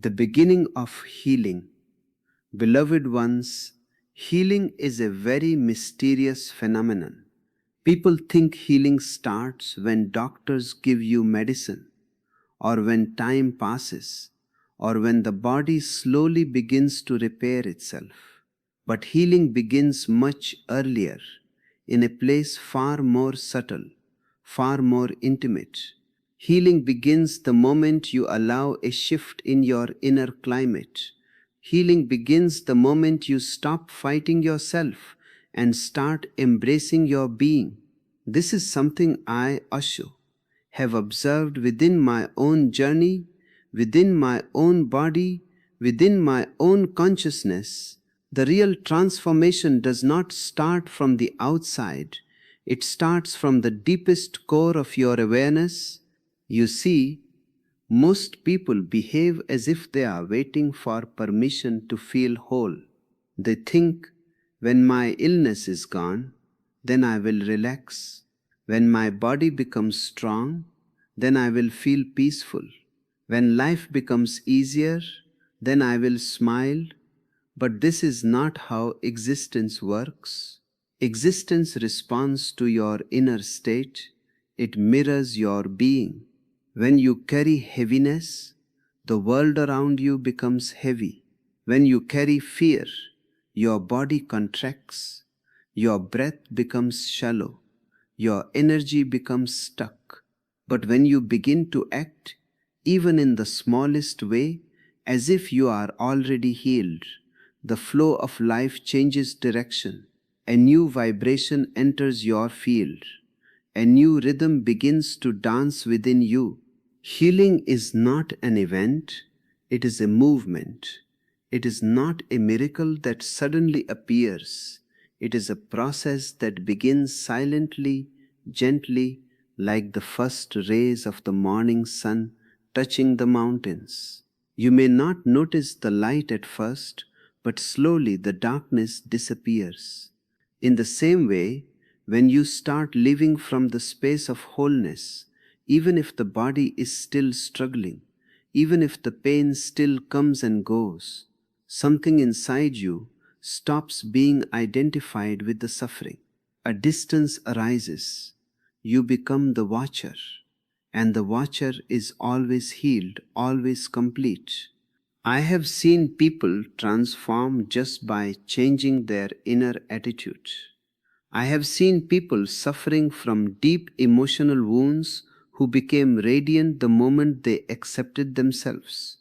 The beginning of healing. Beloved ones, healing is a very mysterious phenomenon. People think healing starts when doctors give you medicine, or when time passes, or when the body slowly begins to repair itself. But healing begins much earlier, in a place far more subtle, far more intimate. Healing begins the moment you allow a shift in your inner climate. Healing begins the moment you stop fighting yourself and start embracing your being. This is something I, Osho, have observed within my own journey, within my own body, within my own consciousness. The real transformation does not start from the outside, it starts from the deepest core of your awareness. You see, most people behave as if they are waiting for permission to feel whole. They think, when my illness is gone, then I will relax. When my body becomes strong, then I will feel peaceful. When life becomes easier, then I will smile. But this is not how existence works. Existence responds to your inner state. It mirrors your being. When you carry heaviness, the world around you becomes heavy. When you carry fear, your body contracts. Your breath becomes shallow. Your energy becomes stuck. But when you begin to act, even in the smallest way, as if you are already healed, the flow of life changes direction. A new vibration enters your field. A new rhythm begins to dance within you. Healing is not an event, it is a movement. It is not a miracle that suddenly appears. It is a process that begins silently, gently, like the first rays of the morning sun touching the mountains. You may not notice the light at first, but slowly the darkness disappears. In the same way, when you start living from the space of wholeness, even if the body is still struggling, even if the pain still comes and goes, something inside you stops being identified with the suffering. A distance arises. You become the watcher, and the watcher is always healed, always complete. I have seen people transform just by changing their inner attitude. I have seen people suffering from deep emotional wounds who became radiant the moment they accepted themselves.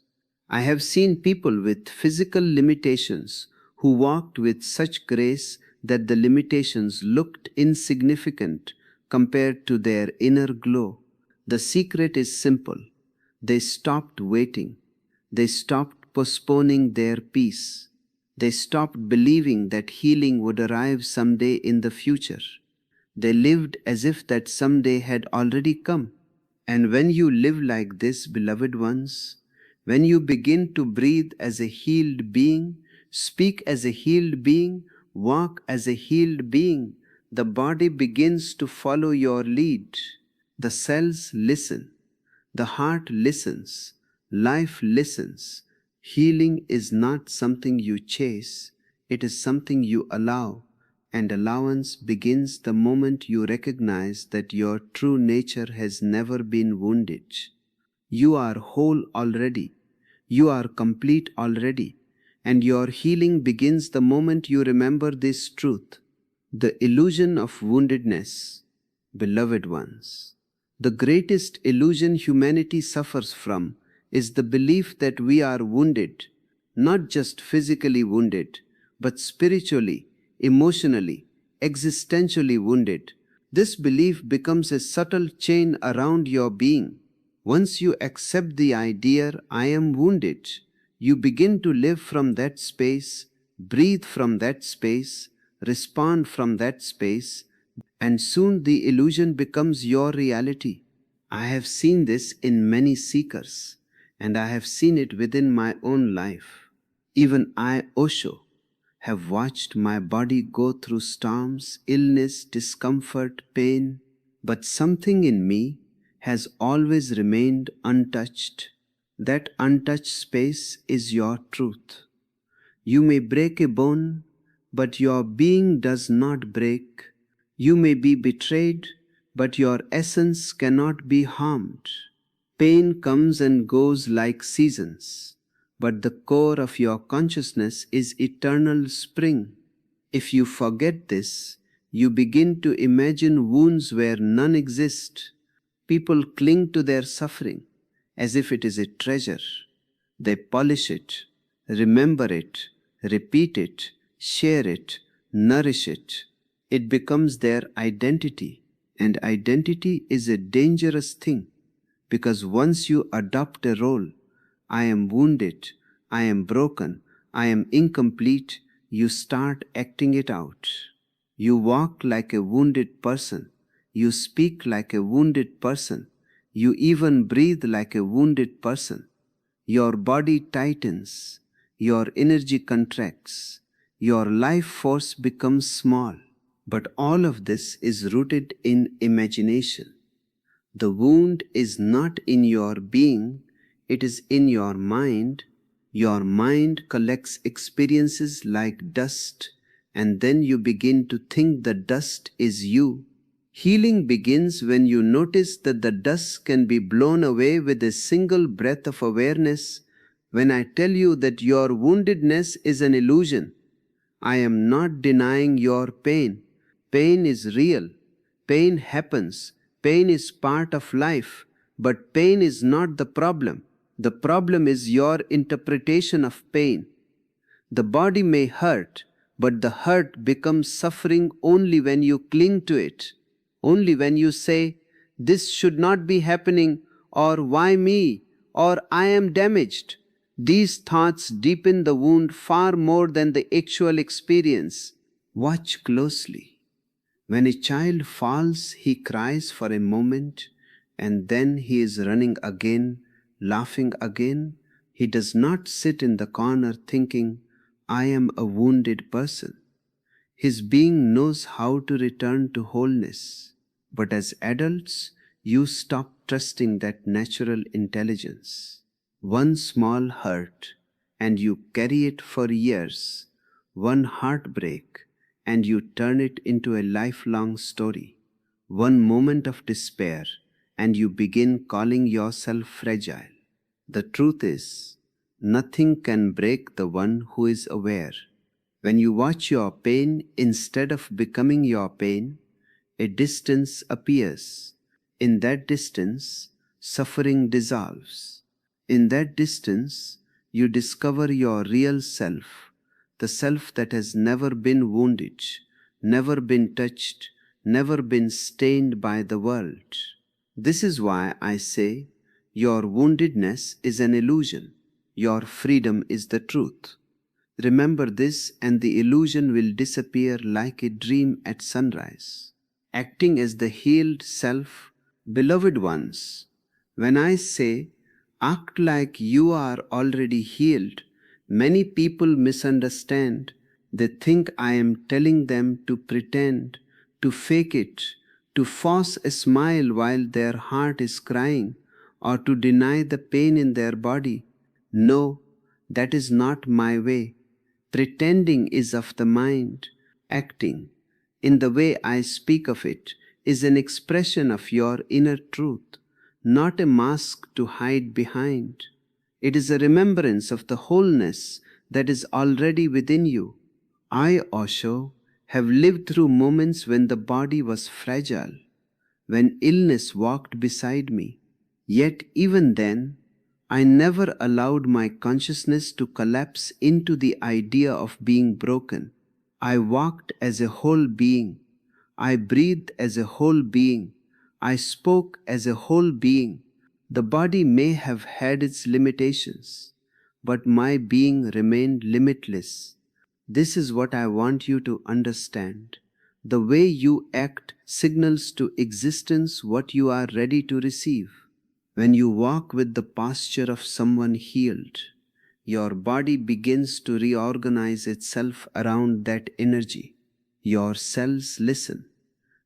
I have seen people with physical limitations who walked with such grace that the limitations looked insignificant compared to their inner glow. The secret is simple. They stopped waiting. They stopped postponing their peace. They stopped believing that healing would arrive someday in the future. They lived as if that someday had already come. And when you live like this, beloved ones, when you begin to breathe as a healed being, speak as a healed being, walk as a healed being, the body begins to follow your lead. The cells listen. The heart listens. Life listens. Healing is not something you chase, it is something you allow, and allowance begins the moment you recognize that your true nature has never been wounded. You are whole already, you are complete already, and your healing begins the moment you remember this truth. The illusion of woundedness, beloved ones. The greatest illusion humanity suffers from is the belief that we are wounded, not just physically wounded, but spiritually, emotionally, existentially wounded. This belief becomes a subtle chain around your being. Once you accept the idea, I am wounded, you begin to live from that space, breathe from that space, respond from that space, and soon the illusion becomes your reality. I have seen this in many seekers, and I have seen it within my own life. Even I, Osho, have watched my body go through storms, illness, discomfort, pain, but something in me has always remained untouched. That untouched space is your truth. You may break a bone, but your being does not break. You may be betrayed, but your essence cannot be harmed. Pain comes and goes like seasons, but the core of your consciousness is eternal spring. If you forget this, you begin to imagine wounds where none exist. People cling to their suffering as if it is a treasure. They polish it, remember it, repeat it, share it, nourish it. It becomes their identity, and identity is a dangerous thing because once you adopt a role, I am wounded, I am broken, I am incomplete, you start acting it out. You walk like a wounded person, you speak like a wounded person, you even breathe like a wounded person. Your body tightens, your energy contracts, your life force becomes small. But all of this is rooted in imagination. The wound is not in your being, it is in your mind. Your mind collects experiences like dust, and then you begin to think the dust is you. Healing begins when you notice that the dust can be blown away with a single breath of awareness. When I tell you that your woundedness is an illusion, I am not denying your pain. Pain is real. Pain happens. Pain is part of life. But pain is not the problem. The problem is your interpretation of pain. The body may hurt, but the hurt becomes suffering only when you cling to it. Only when you say, "This should not be happening," or "Why me?" or "I am damaged." These thoughts deepen the wound far more than the actual experience. Watch closely. When a child falls, he cries for a moment, and then he is running again, laughing again. He does not sit in the corner thinking, "I am a wounded person." His being knows how to return to wholeness. But as adults, you stop trusting that natural intelligence. One small hurt, and you carry it for years. One heartbreak, and you turn it into a lifelong story. One moment of despair, and you begin calling yourself fragile. The truth is, nothing can break the one who is aware. When you watch your pain instead of becoming your pain, a distance appears. In that distance, suffering dissolves. In that distance, you discover your real self, the self that has never been wounded, never been touched, never been stained by the world. This is why I say, your woundedness is an illusion. Your freedom is the truth. Remember this, and the illusion will disappear like a dream at sunrise. Acting as the healed self, beloved ones, when I say, act like you are already healed, many people misunderstand. They think I am telling them to pretend, to fake it, to force a smile while their heart is crying, or to deny the pain in their body. No, that is not my way. Pretending is of the mind. Acting, in the way I speak of it, is an expression of your inner truth, not a mask to hide behind. It is a remembrance of the wholeness that is already within you. I, Osho, have lived through moments when the body was fragile, when illness walked beside me. Yet even then, I never allowed my consciousness to collapse into the idea of being broken. I walked as a whole being. I breathed as a whole being. I spoke as a whole being. The body may have had its limitations, but my being remained limitless. This is what I want you to understand. The way you act signals to existence what you are ready to receive. When you walk with the posture of someone healed, your body begins to reorganize itself around that energy. Your cells listen.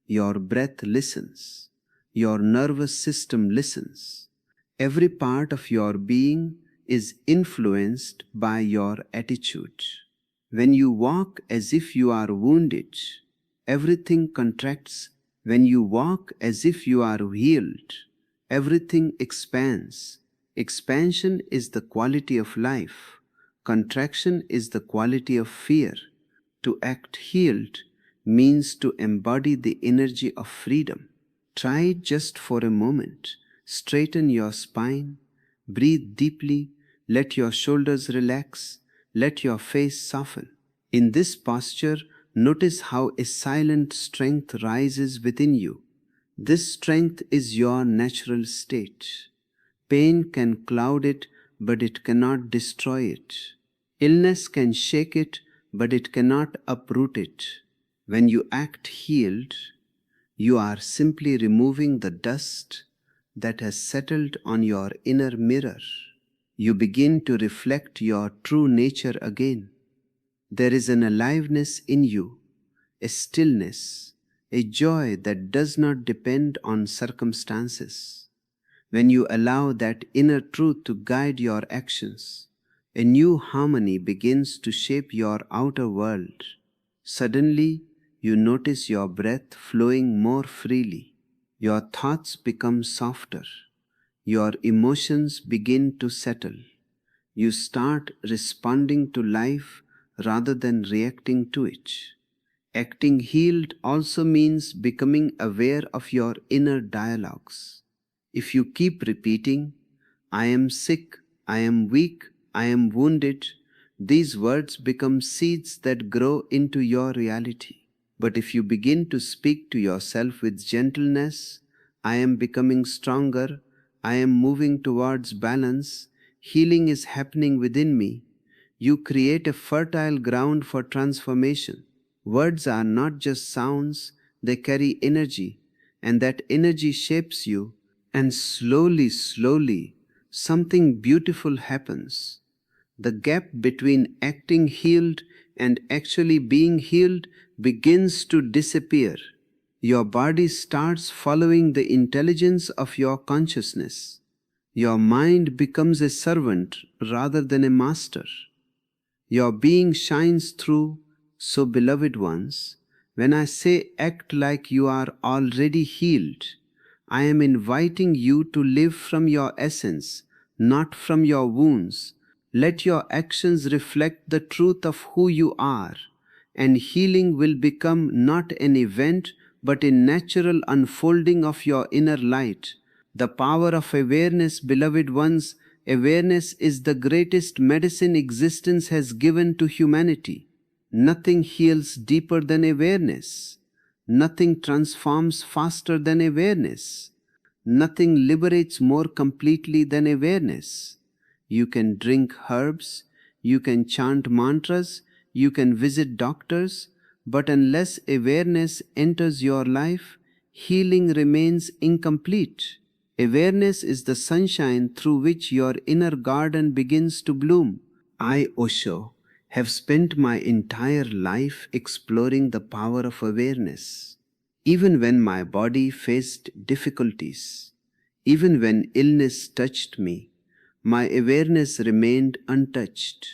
Your breath listens. Your nervous system listens. Every part of your being is influenced by your attitude. When you walk as if you are wounded, everything contracts. When you walk as if you are healed, everything expands. Expansion is the quality of life. Contraction is the quality of fear. To act healed means to embody the energy of freedom. Try it just for a moment. Straighten your spine, breathe deeply, let your shoulders relax, let your face soften. In this posture, notice how a silent strength rises within you. This strength is your natural state. Pain can cloud it, but it cannot destroy it. Illness can shake it, but it cannot uproot it. When you act healed, you are simply removing the dust that has settled on your inner mirror. You begin to reflect your true nature again. There is an aliveness in you, a stillness, a joy that does not depend on circumstances. When you allow that inner truth to guide your actions, a new harmony begins to shape your outer world. Suddenly, you notice your breath flowing more freely. Your thoughts become softer. Your emotions begin to settle. You start responding to life rather than reacting to it. Acting healed also means becoming aware of your inner dialogues. If you keep repeating, I am sick, I am weak, I am wounded, these words become seeds that grow into your reality. But if you begin to speak to yourself with gentleness, I am becoming stronger, I am moving towards balance, healing is happening within me, you create a fertile ground for transformation. Words are not just sounds, they carry energy, and that energy shapes you, and slowly, something beautiful happens. The gap between acting healed and actually being healed begins to disappear. Your body starts following the intelligence of your consciousness. Your mind becomes a servant rather than a master. Your being shines through. So, beloved ones, when I say act like you are already healed, I am inviting you to live from your essence, not from your wounds. Let your actions reflect the truth of who you are, and healing will become not an event but a natural unfolding of your inner light. The power of awareness, beloved ones, awareness is the greatest medicine existence has given to humanity. Nothing heals deeper than awareness. Nothing transforms faster than awareness. Nothing liberates more completely than awareness. You can drink herbs, you can chant mantras, you can visit doctors, but unless awareness enters your life, healing remains incomplete. Awareness is the sunshine through which your inner garden begins to bloom. I, Osho, have spent my entire life exploring the power of awareness. Even when my body faced difficulties, even when illness touched me, my awareness remained untouched.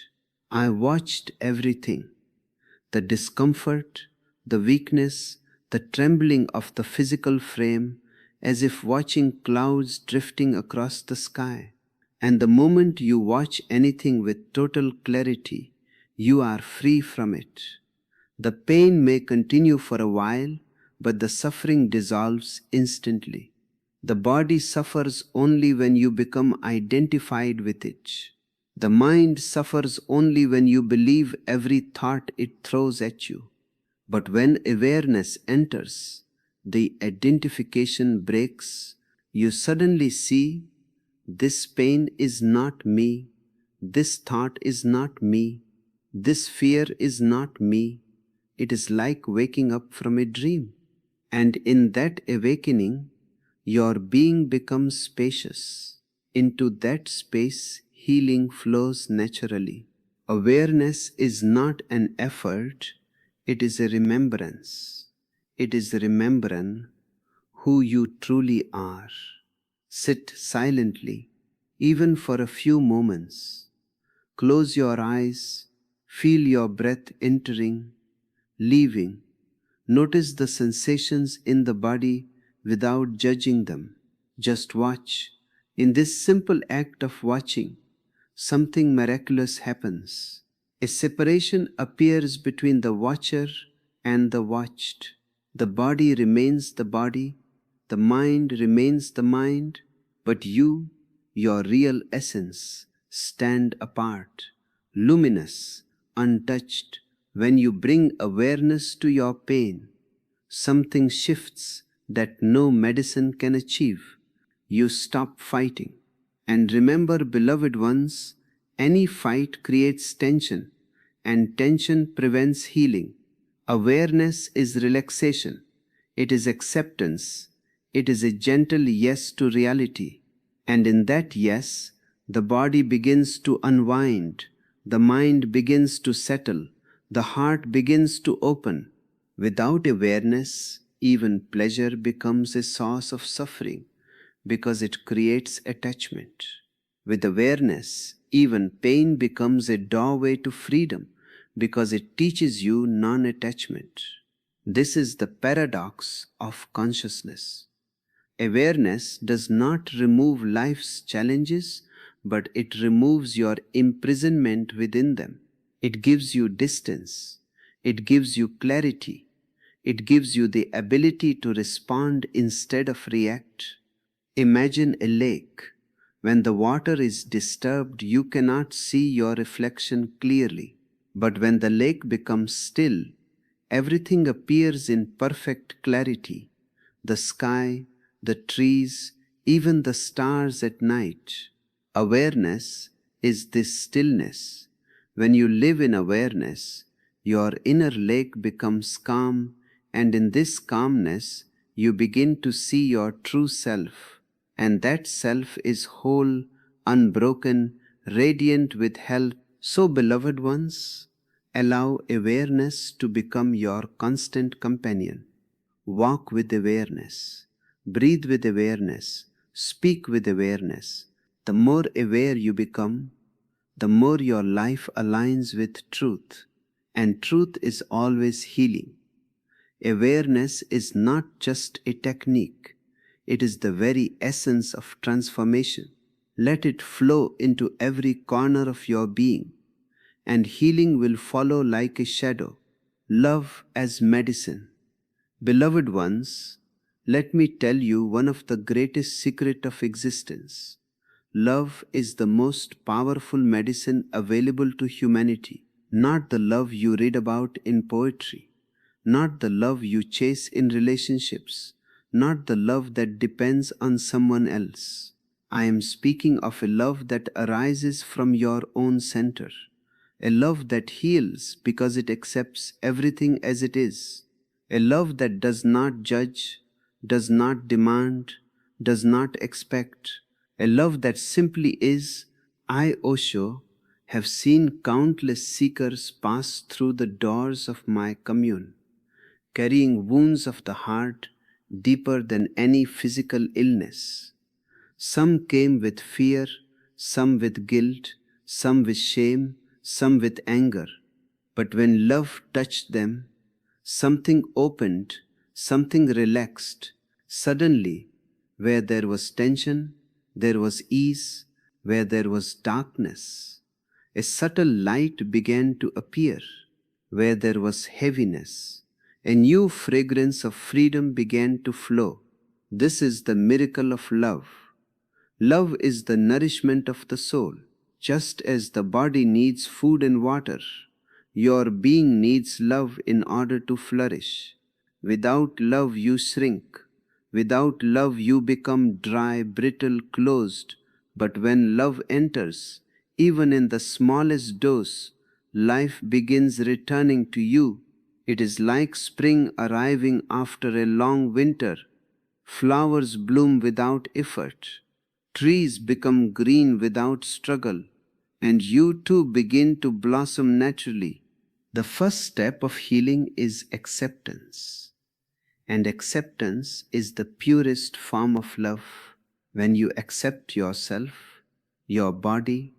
I watched everything, the discomfort, the weakness, the trembling of the physical frame, as if watching clouds drifting across the sky. And the moment you watch anything with total clarity, you are free from it. The pain may continue for a while, but the suffering dissolves instantly. The body suffers only when you become identified with it. The mind suffers only when you believe every thought it throws at you. But when awareness enters, the identification breaks. You suddenly see, this pain is not me, this thought is not me, this fear is not me. It is like waking up from a dream. And in that awakening, your being becomes spacious. Into that space, healing flows naturally. Awareness is not an effort, it is a remembrance. It is remembering who you truly are. Sit silently, even for a few moments. Close your eyes, feel your breath entering, leaving. Notice the sensations in the body without judging them. Just watch. In this simple act of watching, something miraculous happens. A separation appears between the watcher and the watched. The body remains the body, the mind remains the mind, but you, your real essence, stand apart, luminous, untouched. When you bring awareness to your pain, something shifts that no medicine can achieve. You stop fighting. And remember, beloved ones, any fight creates tension, and tension prevents healing. Awareness is relaxation, it is acceptance, it is a gentle yes to reality. And in that yes, the body begins to unwind, the mind begins to settle, the heart begins to open. Without awareness, even pleasure becomes a source of suffering because it creates attachment. With awareness, even pain becomes a doorway to freedom because it teaches you non attachment. This is the paradox of consciousness. Awareness does not remove life's challenges, but it removes your imprisonment within them. It gives you distance. It gives you clarity. It gives you the ability to respond instead of react. Imagine a lake. When the water is disturbed, you cannot see your reflection clearly. But when the lake becomes still, everything appears in perfect clarity. The sky, the trees, even the stars at night. Awareness is this stillness. When you live in awareness, your inner lake becomes calm, and in this calmness, you begin to see your true self. And that self is whole, unbroken, radiant with health. So, beloved ones, allow awareness to become your constant companion. Walk with awareness, breathe with awareness, speak with awareness. The more aware you become, the more your life aligns with truth, and truth is always healing. Awareness is not just a technique, it is the very essence of transformation. Let it flow into every corner of your being, and healing will follow like a shadow. Love as medicine. Beloved ones, let me tell you one of the greatest secrets of existence. Love is the most powerful medicine available to humanity, not the love you read about in poetry, not the love you chase in relationships, not the love that depends on someone else. I am speaking of a love that arises from your own center, a love that heals because it accepts everything as it is, a love that does not judge, does not demand, does not expect, a love that simply is. I, Osho, have seen countless seekers pass through the doors of my commune, carrying wounds of the heart deeper than any physical illness. Some came with fear, some with guilt, some with shame, some with anger. But when love touched them, something opened, something relaxed. Suddenly, where there was tension, there was ease. Where there was darkness, a subtle light began to appear. Where there was heaviness, a new fragrance of freedom began to flow. This is the miracle of love. Love is the nourishment of the soul. Just as the body needs food and water, your being needs love in order to flourish. Without love, you shrink. Without love, you become dry, brittle, closed. But when love enters, even in the smallest dose, life begins returning to you. It is like spring arriving after a long winter. Flowers bloom without effort. Trees become green without struggle, and you too begin to blossom naturally. The first step of healing is acceptance, and acceptance is the purest form of love. When you accept yourself, your body,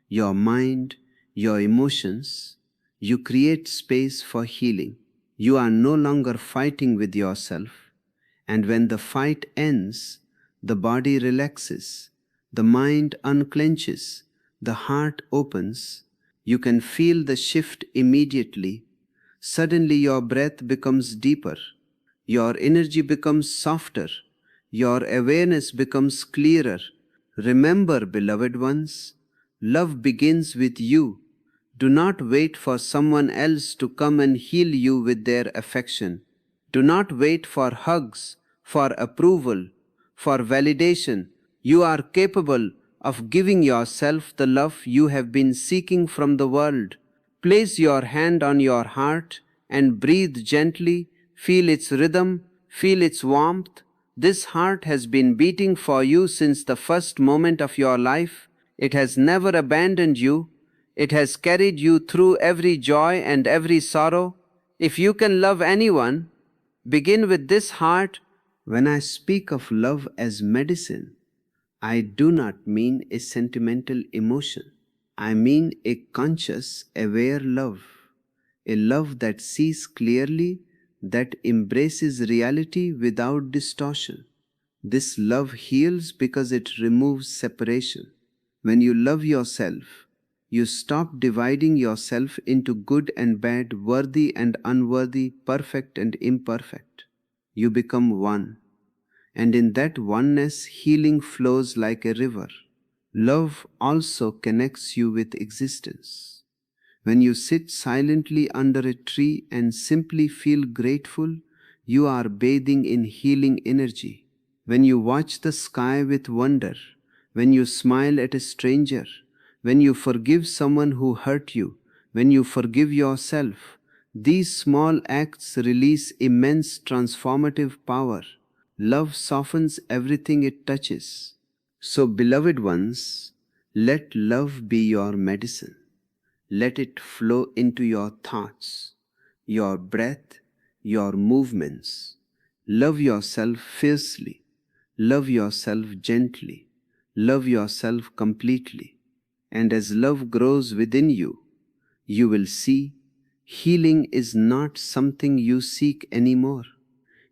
your mind, your emotions. You create space for healing. You are no longer fighting with yourself. And when the fight ends, the body relaxes, the mind unclenches, the heart opens. You can feel the shift immediately. Suddenly, your breath becomes deeper, your energy becomes softer, your awareness becomes clearer. Remember, beloved ones, love begins with you. Do not wait for someone else to come and heal you with their affection. Do not wait for hugs, for approval, for validation. You are capable of giving yourself the love you have been seeking from the world. Place your hand on your heart and breathe gently. Feel its rhythm, feel its warmth. This heart has been beating for you since the first moment of your life. It has never abandoned you. It has carried you through every joy and every sorrow. If you can love anyone, begin with this heart. When I speak of love as medicine, I do not mean a sentimental emotion. I mean a conscious, aware love. A love that sees clearly, that embraces reality without distortion. This love heals because it removes separation. When you love yourself, you stop dividing yourself into good and bad, worthy and unworthy, perfect and imperfect. You become one, and in that oneness, healing flows like a river. Love also connects you with existence. When you sit silently under a tree and simply feel grateful, you are bathing in healing energy. When you watch the sky with wonder, when you smile at a stranger, when you forgive someone who hurt you, when you forgive yourself, these small acts release immense transformative power. Love softens everything it touches. So, beloved ones, let love be your medicine. Let it flow into your thoughts, your breath, your movements. Love yourself fiercely. Love yourself gently. Love yourself completely. And as love grows within you, you will see healing is not something you seek anymore.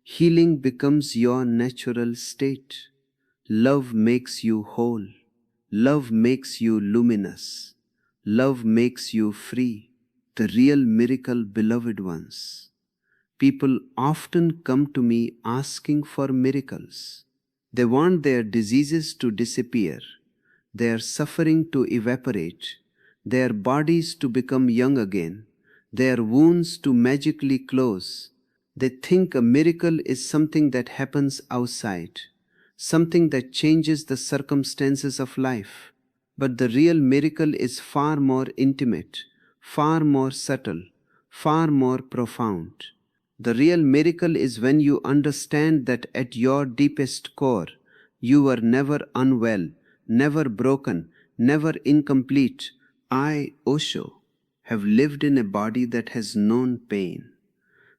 Healing becomes your natural state. Love makes you whole. Love makes you luminous. Love makes you free. The real miracle, beloved ones. People often come to me asking for miracles. They want their diseases to disappear, their suffering to evaporate, their bodies to become young again, their wounds to magically close. They think a miracle is something that happens outside, something that changes the circumstances of life. But the real miracle is far more intimate, far more subtle, far more profound. The real miracle is when you understand that at your deepest core, you were never unwell, never broken, never incomplete. I, Osho, have lived in a body that has known pain,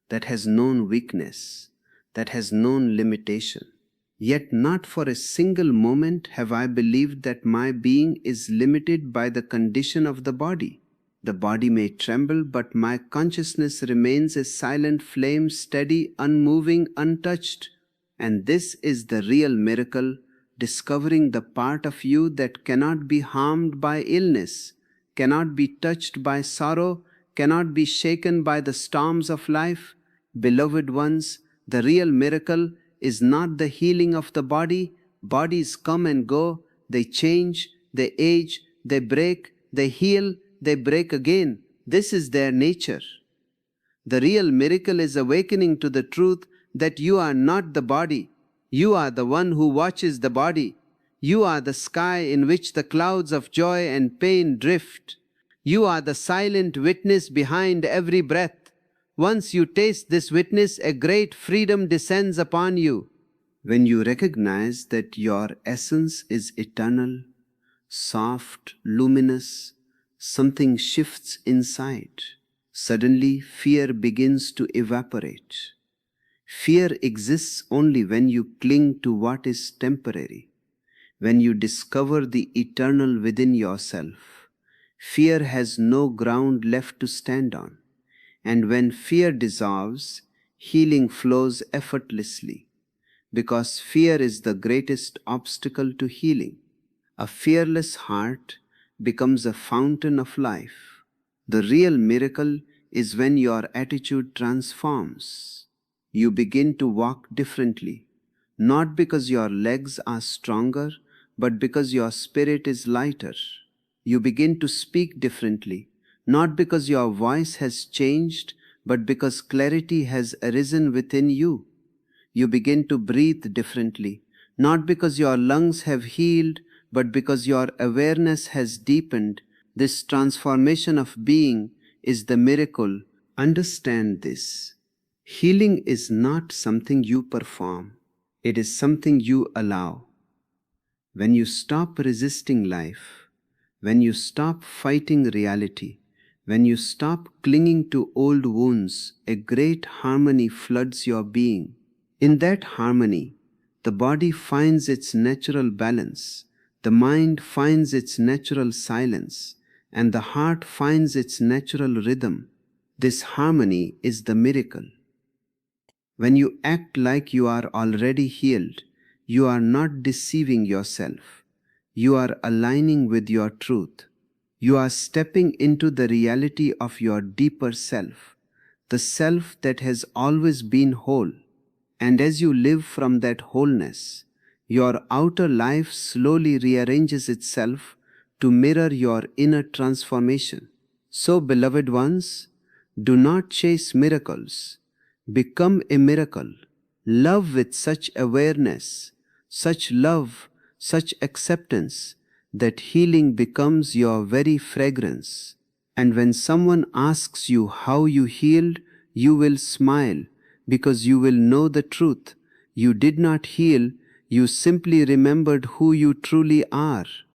that has known weakness, that has known limitation. Yet not for a single moment have I believed that my being is limited by the condition of the body. The body may tremble, but my consciousness remains a silent flame, steady, unmoving, untouched. And this is the real miracle, discovering the part of you that cannot be harmed by illness, cannot be touched by sorrow, cannot be shaken by the storms of life. Beloved ones, the real miracle is not the healing of the body. Bodies come and go, they change, they age, they break, they heal, they break again. This is their nature. The real miracle is awakening to the truth that you are not the body. You are the one who watches the body. You are the sky in which the clouds of joy and pain drift. You are the silent witness behind every breath. Once you taste this witness, a great freedom descends upon you. When you recognize that your essence is eternal, soft, luminous, something shifts inside. Suddenly, fear begins to evaporate. Fear exists only when you cling to what is temporary. When you discover the eternal within yourself, fear has no ground left to stand on. And when fear dissolves, healing flows effortlessly, because fear is the greatest obstacle to healing. A fearless heart becomes a fountain of life. The real miracle is when your attitude transforms. You begin to walk differently, not because your legs are stronger, but because your spirit is lighter. You begin to speak differently, not because your voice has changed, but because clarity has arisen within you. You begin to breathe differently, not because your lungs have healed, but because your awareness has deepened. This transformation of being is the miracle. Understand this. Healing is not something you perform, it is something you allow. When you stop resisting life, when you stop fighting reality, when you stop clinging to old wounds, a great harmony floods your being. In that harmony, the body finds its natural balance, the mind finds its natural silence, and the heart finds its natural rhythm. This harmony is the miracle. When you act like you are already healed, you are not deceiving yourself. You are aligning with your truth. You are stepping into the reality of your deeper self, the self that has always been whole. And as you live from that wholeness, your outer life slowly rearranges itself to mirror your inner transformation. So, beloved ones, do not chase miracles. Become a miracle. Love with such awareness, such love, such acceptance that healing becomes your very fragrance. And when someone asks you how you healed, you will smile because you will know the truth. You did not heal, you simply remembered who you truly are.